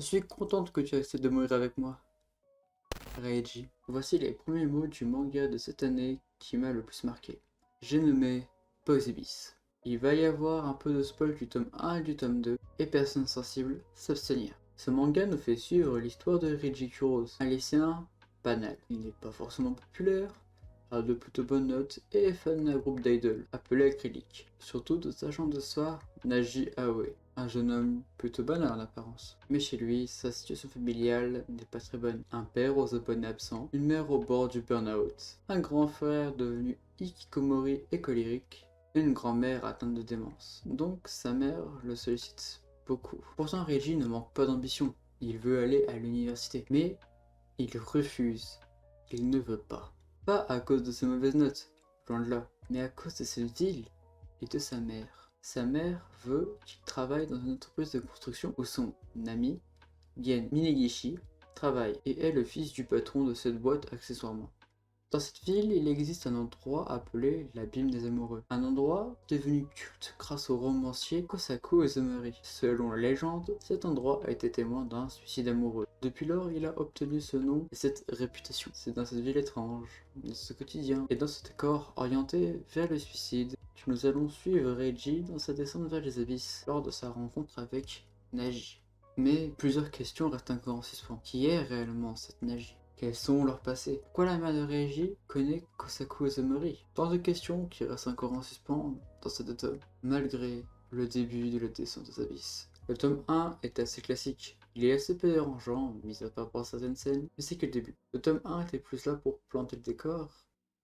Je suis contente que tu acceptes de mourir avec moi, Reiji. Voici les premiers mots du manga de cette année qui m'a le plus marqué. J'ai nommé Posibis. Il va y avoir un peu de spoil du tome 1 et du tome 2, et personnes sensibles s'abstenir. Ce manga nous fait suivre l'histoire de Reiji Kuros, un lycéen banal. Il n'est pas forcément populaire, a de plutôt bonnes notes et est fan d'un groupe d'idoles appelé Acrylic, surtout de sa chambre de soir, Naji Aoe. Un jeune homme plutôt banal en apparence. Mais chez lui, sa situation familiale n'est pas très bonne. Un père aux abonnés absents, une mère au bord du burn-out, un grand frère devenu hikikomori et colérique, et une grand-mère atteinte de démence. Donc sa mère le sollicite beaucoup. Pourtant Reiji ne manque pas d'ambition. Il veut aller à l'université. Mais il refuse. Il ne veut pas. Pas à cause de ses mauvaises notes, loin de là, mais à cause de ses deals et de sa mère. Sa mère veut qu'il travaille dans une entreprise de construction où son ami, Gen Minegishi, travaille et est le fils du patron de cette boîte accessoirement. Dans cette ville, il existe un endroit appelé l'Abîme des Amoureux. Un endroit devenu culte grâce au romancier Kosaku Uzumari. Selon la légende, cet endroit a été témoin d'un suicide amoureux. Depuis lors, il a obtenu ce nom et cette réputation. C'est dans cette ville étrange, dans ce quotidien, et dans ce décor orienté vers le suicide, que nous allons suivre Reiji dans sa descente vers les abysses, lors de sa rencontre avec Naji. Mais plusieurs questions restent encore en suspens. Qui est réellement cette Naji ? Quels sont leurs passés? Pourquoi la mère de Reiji connaît Kosaku Uzumari? Tant de questions qui restent encore en suspens dans ces deux tomes, malgré le début de la descente aux abysses. Le tome 1 est assez classique. Il est assez peu dérangeant, mis à part pour certaines scènes, mais c'est que le début. Le tome 1 était plus là pour planter le décor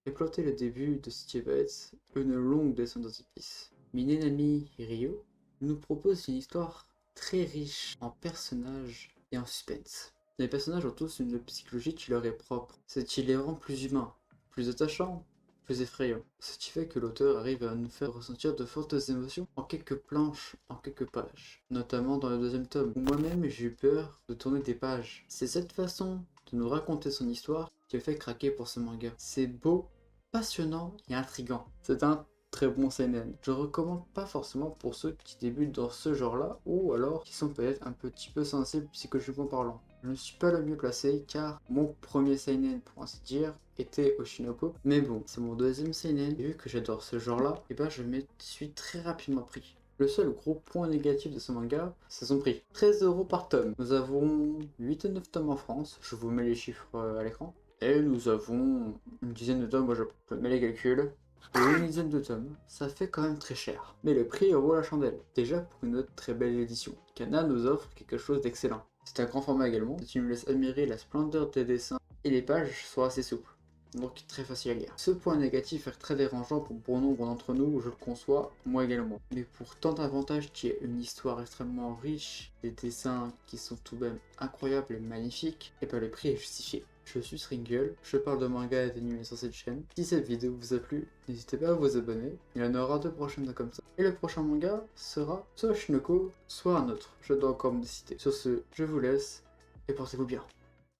et planter le début de ce qui va être une longue descente aux abysses. Minenami Ryo nous propose une histoire très riche en personnages et en suspense. Les personnages ont tous une psychologie qui leur est propre, ce qui les rend plus humains, plus attachants, plus effrayants. Ce qui fait que l'auteur arrive à nous faire ressentir de fortes émotions en quelques planches, en quelques pages. Notamment dans le deuxième tome, où moi-même j'ai eu peur de tourner des pages. C'est cette façon de nous raconter son histoire qui me fait craquer pour ce manga. C'est beau, passionnant et intriguant. C'est un très bon seinen. Je recommande pas forcément pour ceux qui débutent dans ce genre-là, ou alors qui sont peut-être un petit peu sensibles psychologiquement parlant. Je ne suis pas le mieux placé car mon premier seinen, pour ainsi dire, était Oshinoko. Mais bon, c'est mon deuxième seinen, et vu que j'adore ce genre-là, et ben je me suis très rapidement pris. Le seul gros point négatif de ce manga, c'est son prix. 13 € par tome. Nous avons 8 et 9 tomes en France, je vous mets les chiffres à l'écran. Et nous avons une dizaine de tomes, moi je mets les calculs. Et une dizaine de tomes, ça fait quand même très cher. Mais le prix vaut la chandelle. Déjà pour une autre très belle édition. Kana nous offre quelque chose d'excellent. C'est un grand format également, ce qui me laisse admirer la splendeur des dessins et les pages sont assez souples, donc très facile à lire. Ce point négatif est très dérangeant pour bon nombre d'entre nous, je le conçois, moi également. Mais pour tant d'avantages qui est une histoire extrêmement riche, des dessins qui sont tout de même incroyables et magnifiques, et bien le prix est justifié. Je suis Sringle, je parle de manga et d'anime sur cette chaîne. Si cette vidéo vous a plu, n'hésitez pas à vous abonner, il y en aura 2 prochaines comme ça. Et le prochain manga sera soit Oshinoko, soit un autre, je dois encore me décider. Sur ce, je vous laisse, et portez-vous bien.